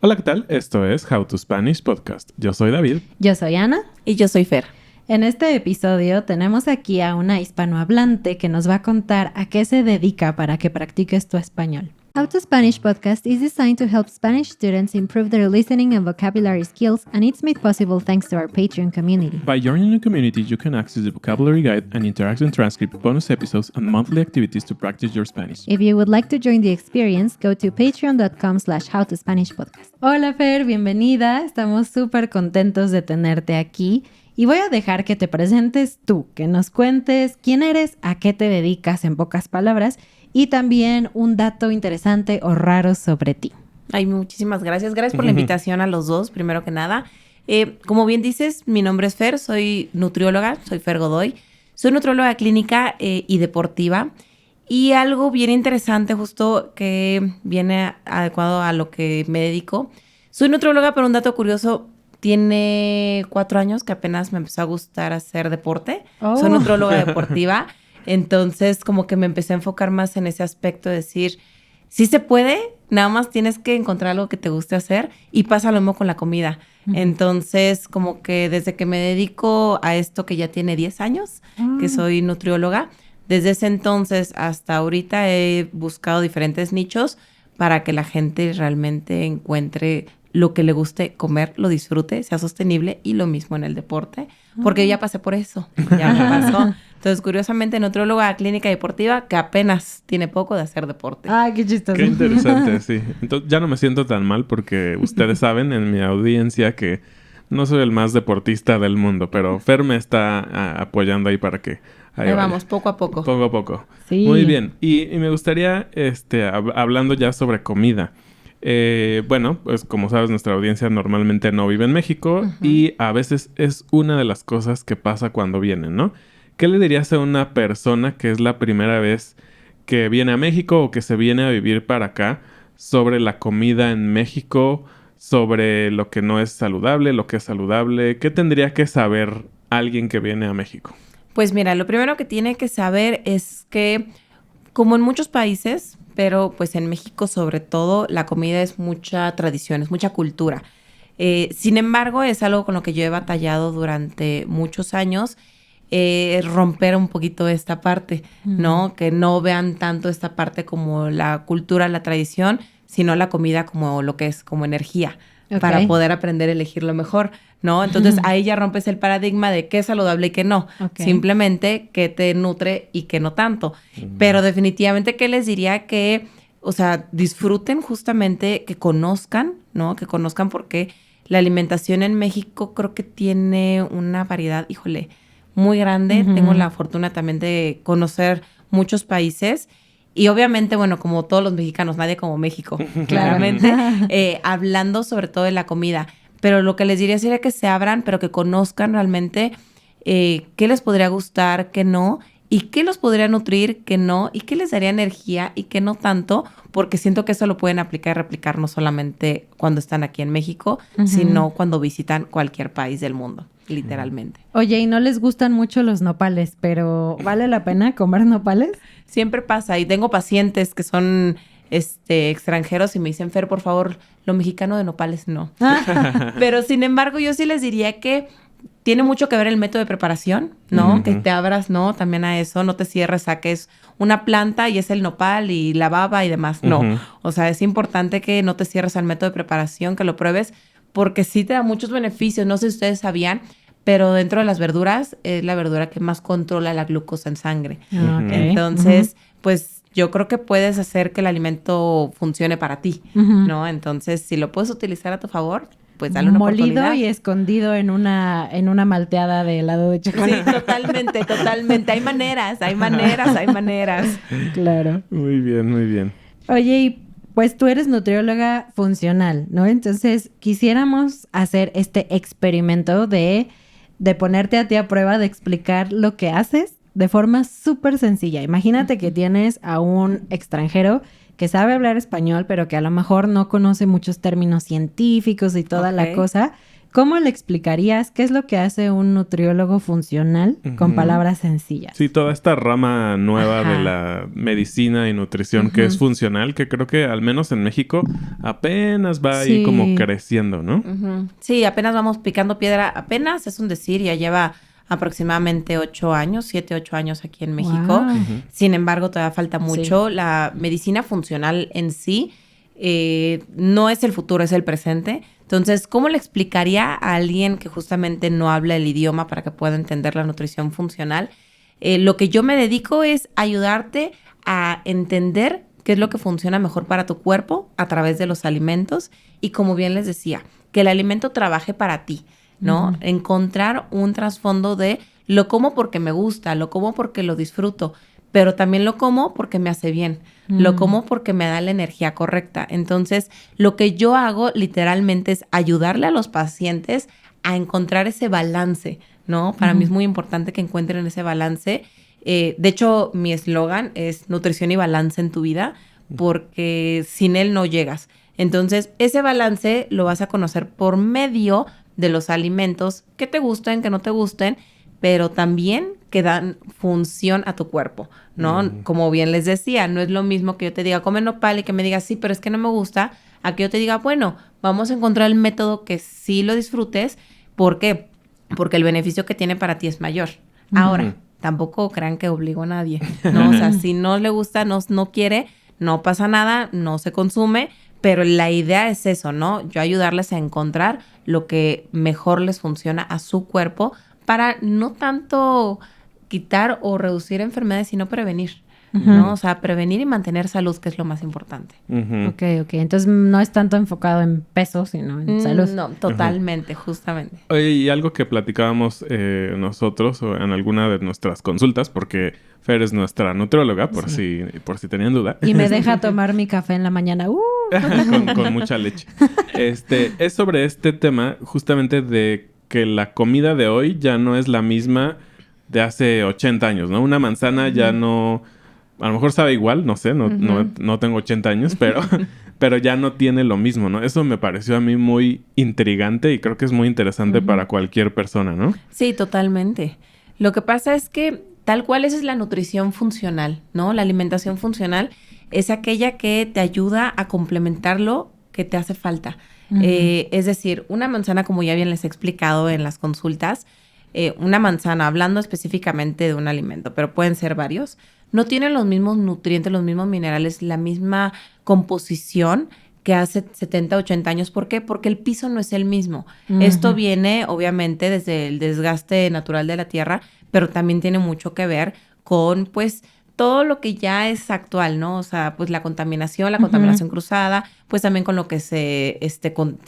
Hola, ¿qué tal? Esto es How to Spanish Podcast. Yo soy David. Yo soy Ana. Y yo soy Fer. En este episodio tenemos aquí a una hispanohablante que nos va a contar a qué se dedica para que practiques tu español. How to Spanish Podcast is designed to help Spanish students improve their listening and vocabulary skills, and it's made possible thanks to our Patreon community. By joining the community, you can access the vocabulary guide and interactive transcript, bonus episodes, and monthly activities to practice your Spanish. If you would like to join the experience, go to patreon.com/howtospanishpodcast. Hola Fer, bienvenida. Estamos súper contentos de tenerte aquí. Y voy a dejar que te presentes tú, que nos cuentes quién eres, a qué te dedicas en pocas palabras y también un dato interesante o raro sobre ti. Ay, muchísimas gracias. Gracias por la invitación a los dos, primero que nada. Como bien dices, mi nombre es Fer, soy nutrióloga, soy Fer Godoy. Soy nutrióloga clínica y deportiva. Y algo bien interesante justo que viene adecuado a lo que me dedico. Soy nutrióloga, pero un dato curioso, tiene 4 años que apenas me empezó a gustar hacer deporte. Oh. Soy nutrióloga deportiva. Entonces, como que me empecé a enfocar más en ese aspecto de decir, sí se puede, nada más tienes que encontrar algo que te guste hacer y pasa lo mismo con la comida. Uh-huh. Entonces, como que desde que me dedico a esto que ya tiene 10 años, que soy nutrióloga, desde ese entonces hasta ahorita he buscado diferentes nichos para que la gente realmente encuentre lo que le guste comer, lo disfrute, sea sostenible y lo mismo en el deporte, porque ya pasé por eso, ya me pasó. Entonces, curiosamente, nutrióloga clínica deportiva que apenas tiene poco de hacer deporte. ¡Ay, qué chistoso! Qué interesante, sí. Entonces, ya no me siento tan mal porque ustedes saben en mi audiencia que no soy el más deportista del mundo, pero Fer me está apoyando ahí para que... Ahí vamos, poco a poco. Poco a poco. Sí. Muy bien. Y me gustaría, hablando ya sobre comida... bueno, pues como sabes, nuestra audiencia normalmente no vive en México. Uh-huh. Y a veces es una de las cosas que pasa cuando vienen, ¿no? ¿Qué le dirías a una persona que es la primera vez que viene a México o que se viene a vivir para acá sobre la comida en México, sobre lo que no es saludable, lo que es saludable? ¿Qué tendría que saber alguien que viene a México? Pues mira, lo primero que tiene que saber es que, como en muchos países, pero pues en México sobre todo, la comida es mucha tradición, es mucha cultura. Sin embargo, es algo con lo que yo he batallado durante muchos años, romper un poquito esta parte, ¿no? Que no vean tanto esta parte como la cultura, la tradición, sino la comida como lo que es, como energía, para poder aprender a elegir lo mejor, ¿no? Entonces, ahí ya rompes el paradigma de qué es saludable y qué no. Simplemente qué te nutre y qué no tanto. Pero definitivamente que les diría que, o sea, disfruten justamente, que conozcan, ¿no? Que conozcan porque la alimentación en México creo que tiene una variedad, híjole, muy grande. Uh-huh. Tengo la fortuna también de conocer muchos países. Y obviamente, bueno, como todos los mexicanos, nadie como México, claramente, hablando sobre todo de la comida. Pero lo que les diría sería que se abran, pero que conozcan realmente qué les podría gustar, qué no, y qué los podría nutrir, qué no, y qué les daría energía y qué no tanto, porque siento que eso lo pueden aplicar y replicar no solamente cuando están aquí en México, uh-huh, sino cuando visitan cualquier país del mundo, literalmente. Oye, y no les gustan mucho los nopales, pero ¿vale la pena comer nopales? Siempre pasa, y tengo pacientes que son extranjeros y me dicen, Fer, por favor, lo mexicano de nopales no. Pero sin embargo, yo sí les diría que tiene mucho que ver el método de preparación, ¿no? Uh-huh. Que te abras, ¿no? También a eso, no te cierres a que es una planta y es el nopal y la baba y demás, no. Uh-huh. O sea, es importante que no te cierres al método de preparación, que lo pruebes, porque sí te da muchos beneficios. No sé si ustedes sabían, pero dentro de las verduras es la verdura que más controla la glucosa en sangre. Uh-huh. Entonces, pues yo creo que puedes hacer que el alimento funcione para ti, uh-huh, ¿no? Entonces, si lo puedes utilizar a tu favor, pues dale una oportunidad. Molido y escondido en una malteada de helado de chocolate. Sí, totalmente. Hay maneras. Claro. Muy bien, muy bien. Oye, y pues tú eres nutrióloga funcional, ¿no? Entonces, quisiéramos hacer este experimento de ponerte a ti a prueba, de explicar lo que haces de forma súper sencilla. Imagínate que tienes a un extranjero que sabe hablar español, pero que a lo mejor no conoce muchos términos científicos y toda la cosa. ¿Cómo le explicarías qué es lo que hace un nutriólogo funcional con palabras sencillas? Sí, toda esta rama nueva Ajá. de la medicina y nutrición que es funcional, que creo que al menos en México apenas va ahí como creciendo, ¿no? Sí, apenas vamos picando piedra. Apenas es un decir, ya lleva aproximadamente 8 años, 7, 8 años aquí en México. Wow. Sin embargo, todavía falta mucho. La medicina funcional en sí no es el futuro, es el presente. Entonces, ¿cómo le explicaría a alguien que justamente no habla el idioma para que pueda entender la nutrición funcional? Lo que yo me dedico es ayudarte a entender qué es lo que funciona mejor para tu cuerpo a través de los alimentos y, como bien les decía, que el alimento trabaje para ti, ¿no? Encontrar un trasfondo de lo como porque me gusta, lo como porque lo disfruto, pero también lo como porque me hace bien, lo como porque me da la energía correcta. Entonces, lo que yo hago literalmente es ayudarle a los pacientes a encontrar ese balance, ¿no? Para mí es muy importante que encuentren ese balance. De hecho, mi eslogan es nutrición y balance en tu vida, porque sin él no llegas. Entonces, ese balance lo vas a conocer por medio de los alimentos que te gusten, que no te gusten, pero también que dan función a tu cuerpo, ¿no? Como bien les decía, no es lo mismo que yo te diga, come nopal y que me digas, sí, pero es que no me gusta, a que yo te diga, bueno, vamos a encontrar el método que sí lo disfrutes. ¿Por qué? Porque el beneficio que tiene para ti es mayor. Ahora, tampoco crean que obligo a nadie, ¿no? O sea, si no le gusta, no quiere, no pasa nada, no se consume, pero la idea es eso, ¿no? Yo ayudarles a encontrar lo que mejor les funciona a su cuerpo para no tanto quitar o reducir enfermedades, sino prevenir, ¿no? O sea, prevenir y mantener salud, que es lo más importante. Ok. Entonces no es tanto enfocado en peso, sino en salud. No, totalmente, justamente. Oye, y algo que platicábamos nosotros o en alguna de nuestras consultas, porque Fer es nuestra nutrióloga, por si tenían duda. Y me deja tomar mi café en la mañana. con mucha leche. Es sobre este tema justamente de que la comida de hoy ya no es la misma de hace 80 años, ¿no? Una manzana ya no... A lo mejor sabe igual, no sé, no tengo 80 años, pero ya no tiene lo mismo, ¿no? Eso me pareció a mí muy intrigante y creo que es muy interesante para cualquier persona, ¿no? Sí, totalmente. Lo que pasa es que tal cual esa es la nutrición funcional, ¿no? La alimentación funcional es aquella que te ayuda a complementar lo que te hace falta. Es decir, una manzana, como ya bien les he explicado en las consultas, una manzana, hablando específicamente de un alimento, pero pueden ser varios, no tienen los mismos nutrientes, los mismos minerales, la misma composición que hace 70, 80 años. ¿Por qué? Porque el piso no es el mismo. Esto viene, obviamente, desde el desgaste natural de la tierra, pero también tiene mucho que ver con, pues, todo lo que ya es actual, ¿no? O sea, pues la contaminación cruzada, pues también con lo que se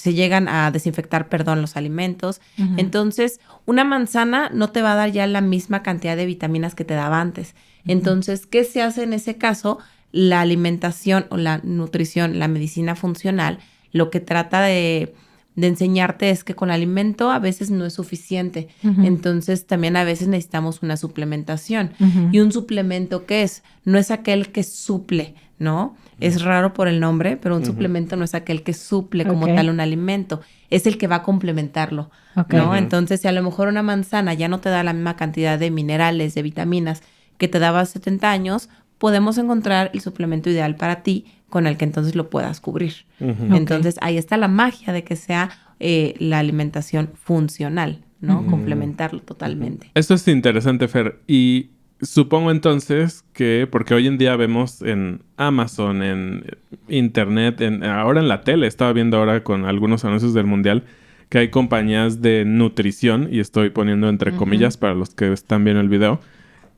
llegan a desinfectar, los alimentos. Entonces, una manzana no te va a dar ya la misma cantidad de vitaminas que te daba antes. Entonces, ¿qué se hace en ese caso? La alimentación o la nutrición, la medicina funcional, lo que trata de enseñarte es que con alimento a veces no es suficiente. Entonces, también a veces necesitamos una suplementación. ¿Y un suplemento qué es? No es aquel que suple, ¿no? Es raro por el nombre, pero un suplemento no es aquel que suple como tal un alimento. Es el que va a complementarlo, ¿no? Entonces, si a lo mejor una manzana ya no te da la misma cantidad de minerales, de vitaminas que te daba hace 70 años, podemos encontrar el suplemento ideal para ti con el que entonces lo puedas cubrir. Entonces, ahí está la magia de que sea la alimentación funcional, ¿no? Complementarlo totalmente. Esto es interesante, Fer. Y supongo entonces que, porque hoy en día vemos en Amazon, en internet, ahora en la tele, estaba viendo ahora con algunos anuncios del Mundial, que hay compañías de nutrición, y estoy poniendo entre comillas para los que están viendo el video,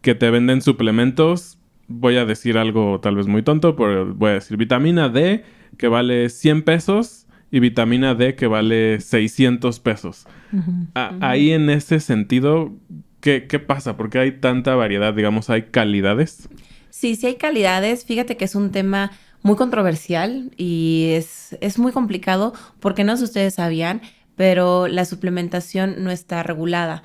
que te venden suplementos. Voy a decir algo tal vez muy tonto, pero voy a decir vitamina D que vale 100 pesos y vitamina D que vale 600 pesos. Ahí en ese sentido, ¿qué pasa? ¿Por qué hay tanta variedad? Digamos, ¿hay calidades? Sí hay calidades. Fíjate que es un tema muy controversial y es muy complicado porque no sé si ustedes sabían, pero la suplementación no está regulada.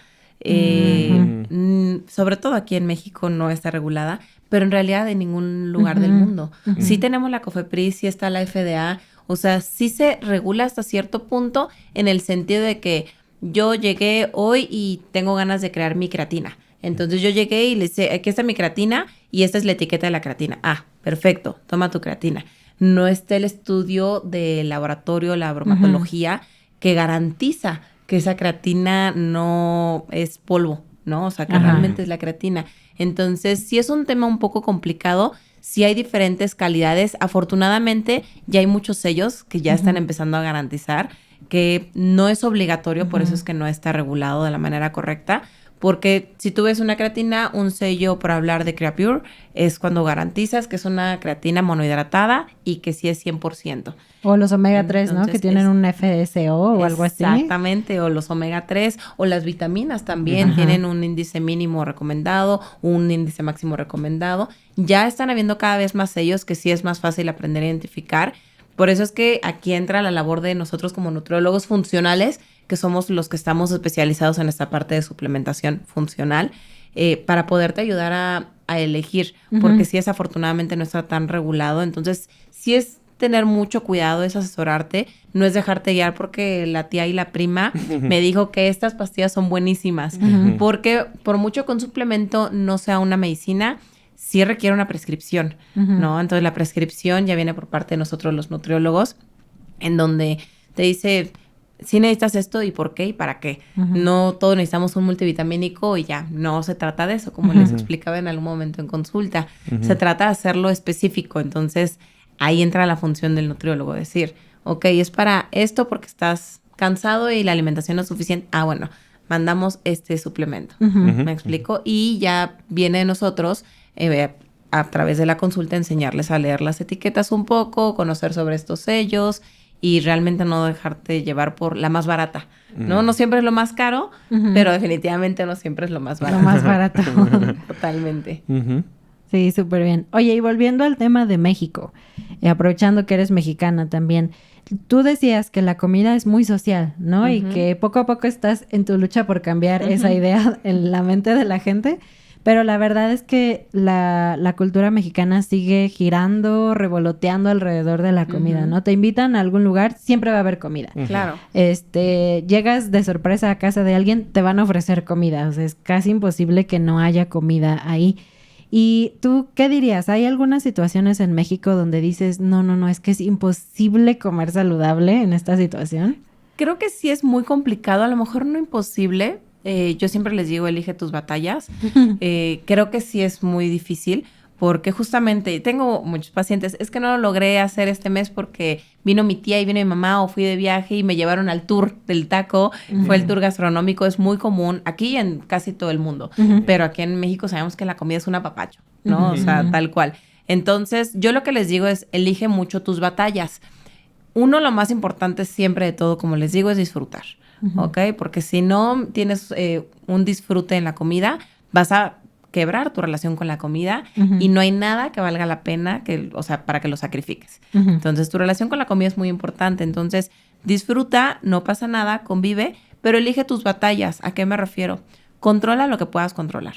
Sobre todo aquí en México no está regulada, pero en realidad en ningún lugar del mundo. Sí tenemos la COFEPRIS, sí está la FDA. O sea, sí se regula hasta cierto punto en el sentido de que yo llegué hoy y tengo ganas de crear mi creatina. Entonces yo llegué y le dije, aquí está mi creatina y esta es la etiqueta de la creatina. Ah, perfecto, toma tu creatina. No está el estudio de laboratorio, la bromatología, que garantiza que esa creatina no es polvo, ¿no? O sea, que realmente es la creatina. Entonces, sí es un tema un poco complicado. Sí hay diferentes calidades. Afortunadamente, ya hay muchos sellos que ya están empezando a garantizar que no es obligatorio, por eso es que no está regulado de la manera correcta. Porque si tú ves una creatina, un sello por hablar de CreaPure es cuando garantizas que es una creatina monohidratada y que sí es 100%. O los omega 3, ¿no? Que tienen un FSO o algo así. Exactamente, o los omega 3 o las vitaminas también tienen un índice mínimo recomendado, un índice máximo recomendado. Ya están habiendo cada vez más sellos que sí es más fácil aprender a identificar. Por eso es que aquí entra la labor de nosotros como nutriólogos funcionales, que somos los que estamos especializados en esta parte de suplementación funcional, para poderte ayudar a elegir, porque sí desafortunadamente no está tan regulado. Entonces, sí es tener mucho cuidado, es asesorarte, no es dejarte guiar porque la tía y la prima me dijo que estas pastillas son buenísimas, porque por mucho que un suplemento no sea una medicina, sí requiere una prescripción, ¿no? Entonces, la prescripción ya viene por parte de nosotros los nutriólogos, en donde te dice, si necesitas esto y por qué y para qué. No todos necesitamos un multivitamínico y ya, no se trata de eso, como les explicaba en algún momento en consulta. Se trata de hacerlo específico. Entonces, ahí entra la función del nutriólogo, decir, ok, es para esto porque estás cansado y la alimentación no es suficiente. Ah, bueno, mandamos este suplemento. ¿Me explico? Y ya viene de nosotros, a través de la consulta, enseñarles a leer las etiquetas un poco, conocer sobre estos sellos y realmente no dejarte llevar por la más barata, ¿no? No siempre es lo más caro, pero definitivamente no siempre es lo más barato. Lo más barato. Totalmente. Sí, súper bien. Oye, y volviendo al tema de México, aprovechando que eres mexicana también, tú decías que la comida es muy social, ¿no? Y que poco a poco estás en tu lucha por cambiar esa idea en la mente de la gente. Pero la verdad es que la cultura mexicana sigue girando, revoloteando alrededor de la comida, ¿no? Te invitan a algún lugar, siempre va a haber comida. Claro. Llegas de sorpresa a casa de alguien, te van a ofrecer comida. O sea, es casi imposible que no haya comida ahí. ¿Y tú qué dirías? ¿Hay algunas situaciones en México donde dices, no, es que es imposible comer saludable en esta situación? Creo que sí es muy complicado, a lo mejor no imposible. Yo siempre les digo, elige tus batallas. Creo que sí es muy difícil porque justamente tengo muchos pacientes, es que no lo logré hacer este mes porque vino mi tía y vino mi mamá o fui de viaje y me llevaron al tour del taco, fue el tour gastronómico, es muy común aquí y en casi todo el mundo, pero aquí en México sabemos que la comida es un apapacho, ¿no? O sea, tal cual. Entonces, yo lo que les digo es, elige mucho tus batallas. Uno, lo más importante siempre de todo, como les digo, es disfrutar. ¿Ok? Porque si no tienes un disfrute en la comida, vas a quebrar tu relación con la comida y no hay nada que valga la pena para que lo sacrifiques. Entonces, tu relación con la comida es muy importante. Entonces, disfruta, no pasa nada, convive, pero elige tus batallas. ¿A qué me refiero? Controla lo que puedas controlar.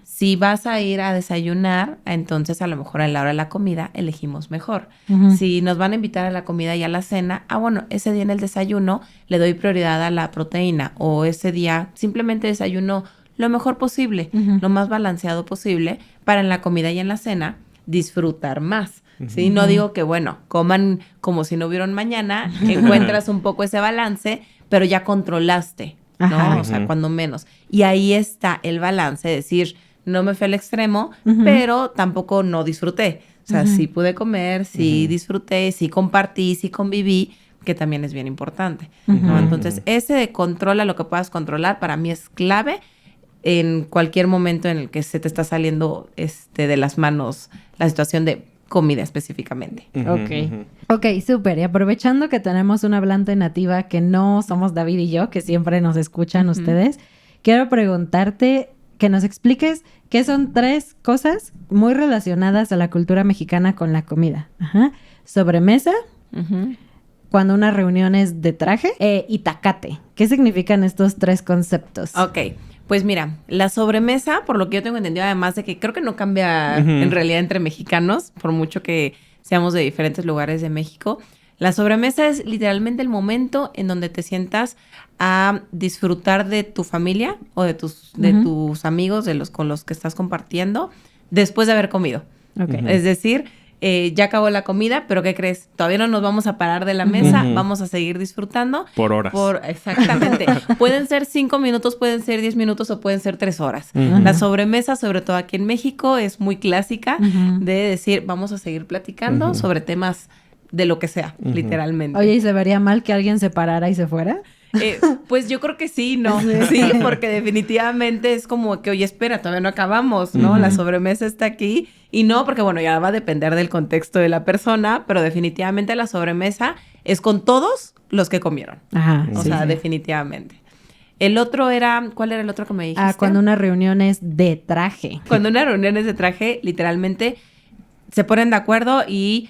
Si vas a ir a desayunar, entonces a lo mejor a la hora de la comida elegimos mejor. Si nos van a invitar a la comida y a la cena, bueno, ese día en el desayuno le doy prioridad a la proteína o ese día simplemente desayuno lo mejor posible, lo más balanceado posible para en la comida y en la cena disfrutar más. ¿Sí? No digo que, coman como si no hubiera un mañana, encuentras un poco ese balance, pero ya controlaste. ¿No? O sea, cuando menos. Y ahí está el balance, decir, no me fui al extremo, pero tampoco no disfruté. O sea, sí pude comer, sí disfruté, sí compartí, sí conviví, que también es bien importante, ¿no? Entonces, ese de controla lo que puedas controlar, para mí es clave en cualquier momento en el que se te está saliendo de las manos la situación de comida específicamente. Ok, súper. Y aprovechando que tenemos una hablante nativa que no somos David y yo, que siempre nos escuchan ustedes, quiero preguntarte que nos expliques qué son 3 cosas muy relacionadas a la cultura mexicana con la comida. Sobremesa, cuando una reunión es de traje, y tacate. ¿Qué significan estos 3 conceptos? Ok. Pues mira, la sobremesa, por lo que yo tengo entendido, además de que creo que no cambia en realidad entre mexicanos, por mucho que seamos de diferentes lugares de México, La sobremesa es literalmente el momento en donde te sientas a disfrutar de tu familia o de tus amigos, con los que estás compartiendo, después de haber comido. Okay. Es decir, ya acabó la comida, pero ¿qué crees? Todavía no nos vamos a parar de la mesa, vamos a seguir disfrutando. Por horas. Exactamente. Pueden ser 5 minutos, pueden ser 10 minutos o pueden ser 3 horas. La sobremesa, sobre todo aquí en México, es muy clásica de decir, vamos a seguir platicando sobre temas de lo que sea, literalmente. Oye, ¿y se vería mal que alguien se parara y se fuera? Pues yo creo que sí, ¿no? Sí, porque definitivamente es como que, oye, espera, todavía no acabamos, ¿no? La sobremesa está aquí. Y no, porque bueno, ya va a depender del contexto de la persona, pero definitivamente la sobremesa es con todos los que comieron. Ajá. O sea, definitivamente. El otro era, ¿cuál era el otro que me dijiste? Cuando una reunión es de traje. Cuando una reunión es de traje, literalmente se ponen de acuerdo y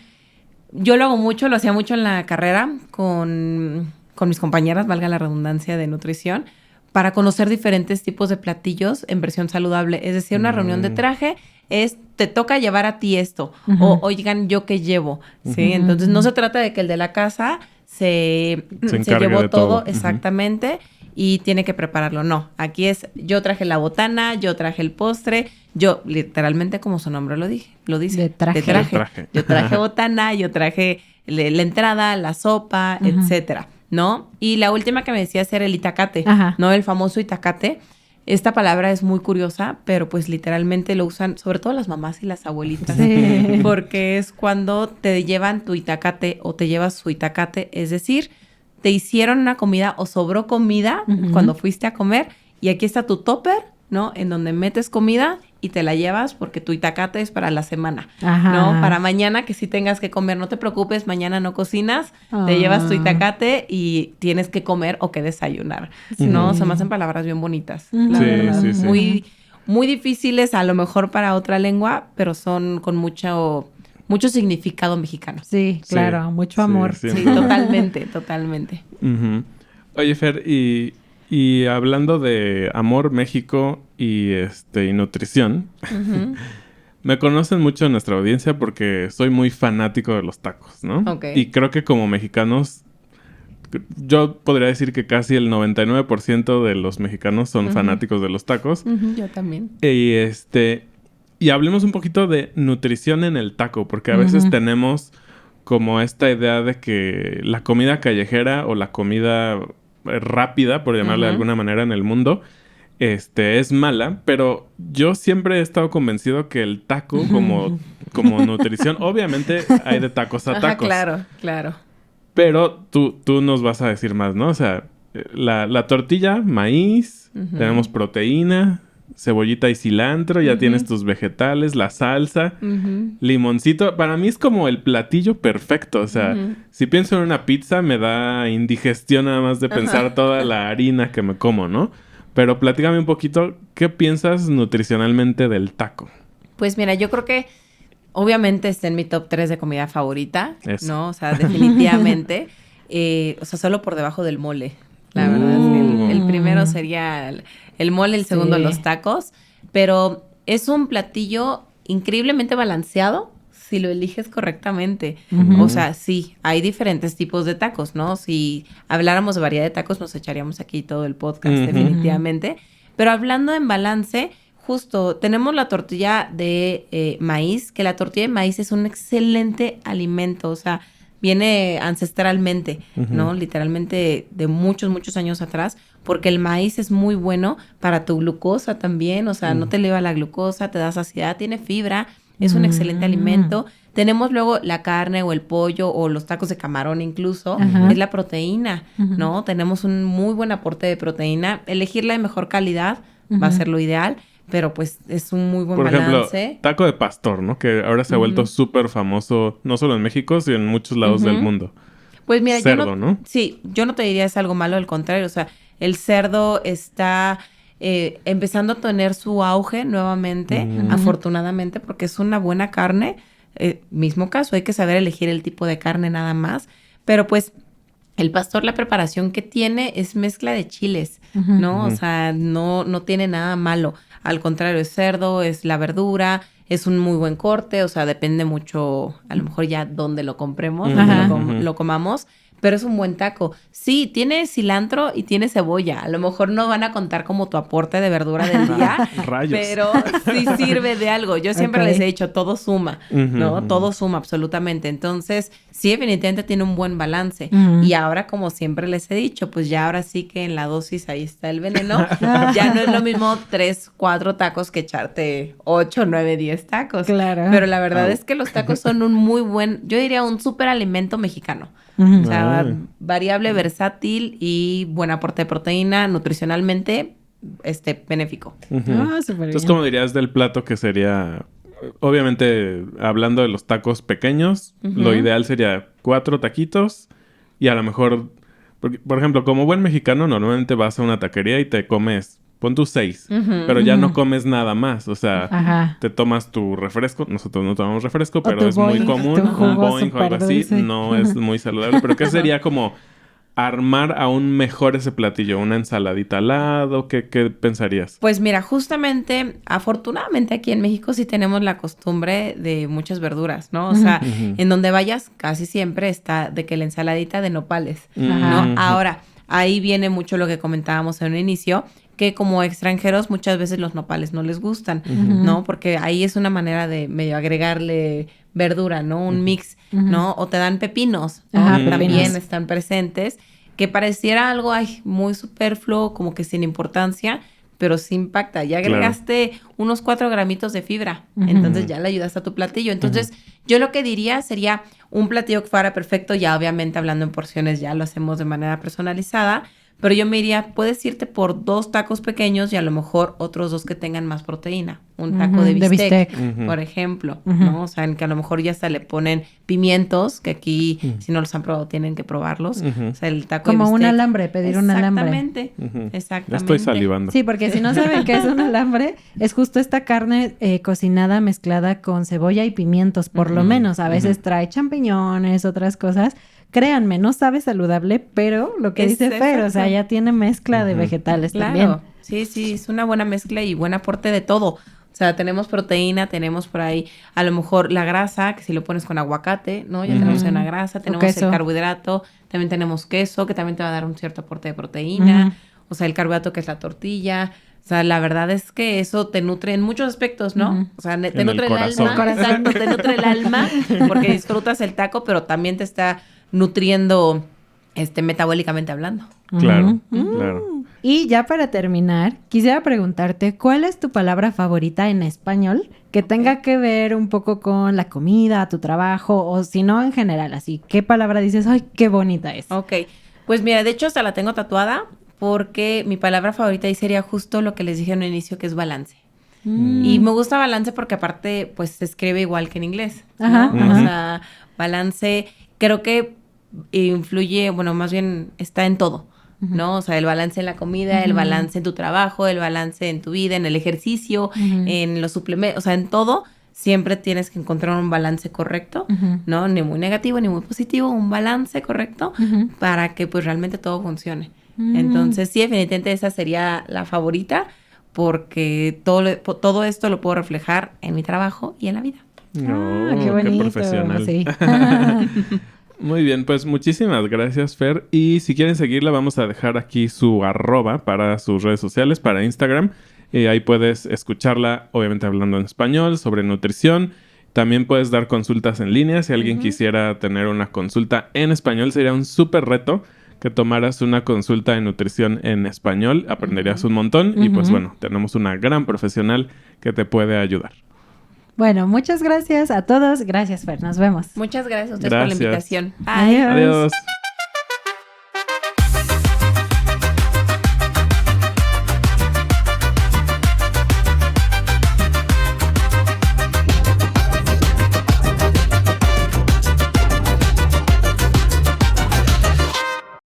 yo lo hago mucho, lo hacía mucho en la carrera con mis compañeras, valga la redundancia, de nutrición, para conocer diferentes tipos de platillos en versión saludable. Es decir, una reunión de traje es, te toca llevar a ti esto, o oigan, ¿yo qué llevo? ¿Sí? Entonces, no se trata de que el de la casa se llevó todo. Exactamente, y tiene que prepararlo. No, aquí es, yo traje la botana, yo traje el postre, yo, literalmente, como su nombre lo dice. De traje. Yo traje botana, yo traje la entrada, la sopa, etcétera, ¿no? Y la última que me decías era el itacate, ¿no? El famoso itacate. Esta palabra es muy curiosa, pero pues literalmente lo usan sobre todo las mamás y las abuelitas. Sí. Porque es cuando te llevan tu itacate o te llevas su itacate, es decir, te hicieron una comida o sobró comida cuando fuiste a comer y aquí está tu topper, ¿no? En donde metes comida y te la llevas porque tu itacate es para la semana, ¿no? Para mañana que sí tengas que comer, no te preocupes, mañana no cocinas, te llevas tu itacate y tienes que comer o que desayunar, ¿no? Se me hacen palabras bien bonitas, la verdad. Sí. Muy, muy difíciles a lo mejor para otra lengua, pero son con mucho significado mexicano. Sí, claro, mucho amor. Sí, totalmente. Oye, Fer, y hablando de amor, México y nutrición, me conocen mucho en nuestra audiencia porque soy muy fanático de los tacos, ¿no? Okay. Y creo que como mexicanos, yo podría decir que casi el 99% de los mexicanos son fanáticos de los tacos. Yo también. Y hablemos un poquito de nutrición en el taco, porque a veces tenemos como esta idea de que la comida callejera o la comida rápida, por llamarle de alguna manera, en el mundo, es mala, pero yo siempre he estado convencido que el taco como nutrición, obviamente hay de tacos a tacos. Claro. Pero tú nos vas a decir más, ¿no? O sea, la tortilla, maíz, tenemos proteína, cebollita y cilantro, ya tienes tus vegetales, la salsa, limoncito. Para mí es como el platillo perfecto. O sea, si pienso en una pizza, me da indigestión nada más de pensar toda la harina que me como, ¿no? Pero platícame un poquito, ¿qué piensas nutricionalmente del taco? Pues mira, yo creo que obviamente está en mi top 3 de comida favorita, ¿no? O sea, definitivamente. O sea, solo por debajo del mole. La verdad es que el primero sería el mole, el segundo los tacos. Pero es un platillo increíblemente balanceado si lo eliges correctamente. O sea, sí, hay diferentes tipos de tacos, ¿no? Si habláramos de variedad de tacos, nos echaríamos aquí todo el podcast, definitivamente. Pero hablando en balance, justo, tenemos la tortilla de maíz, que la tortilla de maíz es un excelente alimento, o sea, viene ancestralmente, ¿no? Literalmente de muchos años atrás, porque el maíz es muy bueno para tu glucosa también, o sea, no te eleva la glucosa, te da saciedad, tiene fibra, es un excelente alimento. Tenemos luego la carne o el pollo o los tacos de camarón incluso, es la proteína, ¿no? Tenemos un muy buen aporte de proteína. Elegirla de mejor calidad va a ser lo ideal, pero pues es un muy buen balance. Por ejemplo, taco de pastor, ¿no? Que ahora se ha vuelto súper famoso, no solo en México, sino en muchos lados del mundo. Pues mira, cerdo, ¿no? Sí, yo no te diría es algo malo, al contrario, o sea, el cerdo está empezando a tener su auge nuevamente, afortunadamente, porque es una buena carne. Mismo caso, hay que saber elegir el tipo de carne nada más, pero pues el pastor, la preparación que tiene es mezcla de chiles, ¿no? O sea, no tiene nada malo. Al contrario, es cerdo, es la verdura, es un muy buen corte, o sea, depende mucho, a lo mejor ya dónde lo compremos, Ajá. dónde lo comamos, pero es un buen taco. Sí, tiene cilantro y tiene cebolla. A lo mejor no van a contar como tu aporte de verdura del día, Rayos. pero sí sirve de algo. Yo siempre les he dicho, todo suma, ¿no? Ujú. Todo suma absolutamente. Entonces, sí, definitivamente tiene un buen balance. Ujú. Y ahora, como siempre les he dicho, pues ya ahora sí que en la dosis ahí está el veneno. Ya no es lo mismo 3, 4 tacos que echarte 8, 9, 10 tacos. Claro. Pero la verdad Au. es que los tacos son un muy buen, yo diría un súper alimento mexicano. Ujú. O sea, Ay. variable, versátil y buen aporte de proteína, nutricionalmente, benéfico. Ujú. Ah, súper bien. Entonces, ¿cómo dirías del plato que sería? Obviamente, hablando de los tacos pequeños, lo ideal sería 4 taquitos y a lo mejor, porque, por ejemplo, como buen mexicano, normalmente vas a una taquería y te comes, pon tus 6, pero ya no comes nada más. O sea, Ajá. te tomas tu refresco. Nosotros no tomamos refresco, pero tu es muy Boing, común. tu Un jugo Boing o algo así. superdulce. No es muy saludable, pero ¿qué sería como armar aún mejor ese platillo? ¿Una ensaladita al lado? ¿Qué pensarías? Pues mira, justamente, afortunadamente aquí en México sí tenemos la costumbre de muchas verduras, ¿no? O sea, en donde vayas casi siempre está de que la ensaladita de nopales, ¿no? Ujú. Ahora, ahí viene mucho lo que comentábamos en un inicio, que como extranjeros muchas veces los nopales no les gustan, ¿no? Porque ahí es una manera de medio agregarle verdura, ¿no? Un mix, ¿no? O te dan pepinos, ¿no? Ajá, Que pepinos. también están presentes, que pareciera algo ay, muy superfluo, como que sin importancia, pero sí impacta. Ya Claro. agregaste unos 4 gramitos de fibra, entonces ya le ayudaste a tu platillo. Entonces, yo lo que diría sería un platillo que fuera perfecto, ya obviamente hablando en porciones ya lo hacemos de manera personalizada, pero yo me iría, puedes irte por 2 tacos pequeños y a lo mejor otros 2 que tengan más proteína. Un taco de bistec, por ejemplo, ¿no? O sea, en que a lo mejor ya hasta le ponen pimientos, que aquí, si no los han probado, tienen que probarlos. O sea, el taco Como de un bistec. alambre, pedir un alambre. Exactamente, Ujú. exactamente. Ya estoy salivando. Sí, porque si no saben qué es un alambre, es justo esta carne cocinada mezclada con cebolla y pimientos, por lo menos. A veces trae champiñones, otras cosas. Créanme, no sabe saludable, pero lo que Es dice Fer, o sea, exacto. ya tiene mezcla de vegetales también. Claro, sí, es una buena mezcla y buen aporte de todo. O sea, tenemos proteína, tenemos por ahí a lo mejor la grasa, que si lo pones con aguacate, ¿no? Ya tenemos una grasa, tenemos queso. el carbohidrato, también tenemos queso, que también te va a dar un cierto aporte de proteína. O sea, el carbohidrato que es la tortilla. O sea, la verdad es que eso te nutre en muchos aspectos, ¿no? O sea, te En nutre el el corazón. alma. Exacto, te nutre el alma porque disfrutas el taco, pero también te está nutriendo metabólicamente hablando. Claro, claro. Y ya para terminar, quisiera preguntarte, ¿cuál es tu palabra favorita en español que tenga que ver un poco con la comida, tu trabajo, o si no, en general, así? ¿Qué palabra dices, ay, qué bonita es? Ok, pues mira, de hecho hasta la tengo tatuada porque mi palabra favorita ahí sería justo lo que les dije en un inicio, que es balance. Y me gusta balance porque aparte, pues se escribe igual que en inglés, ¿no? Ajá, O ajá. sea, balance creo que influye, bueno, más bien está en todo, ¿no? O sea, el balance en la comida, el balance en tu trabajo, el balance en tu vida, en el ejercicio, en los suplementos, o sea, en todo siempre tienes que encontrar un balance correcto, ¿no? Ni muy negativo ni muy positivo, un balance correcto para que pues realmente todo funcione. Entonces, sí, definitivamente esa sería la favorita porque todo esto lo puedo reflejar en mi trabajo y en la vida. Ah, Oh, qué bonito. profesional. Sí. Muy bien, pues muchísimas gracias, Fer. Y si quieren seguirla, vamos a dejar aquí su @ para sus redes sociales, para Instagram. Ahí puedes escucharla, obviamente hablando en español, sobre nutrición. También puedes dar consultas en línea. Si alguien quisiera tener una consulta en español, sería un súper reto que tomaras una consulta de nutrición en español. Aprenderías un montón y pues bueno, tenemos una gran profesional que te puede ayudar. Bueno, muchas gracias a todos. Gracias, Fer. Nos vemos. Muchas gracias a ustedes por la Gracias. invitación. Bye. Adiós. Adiós.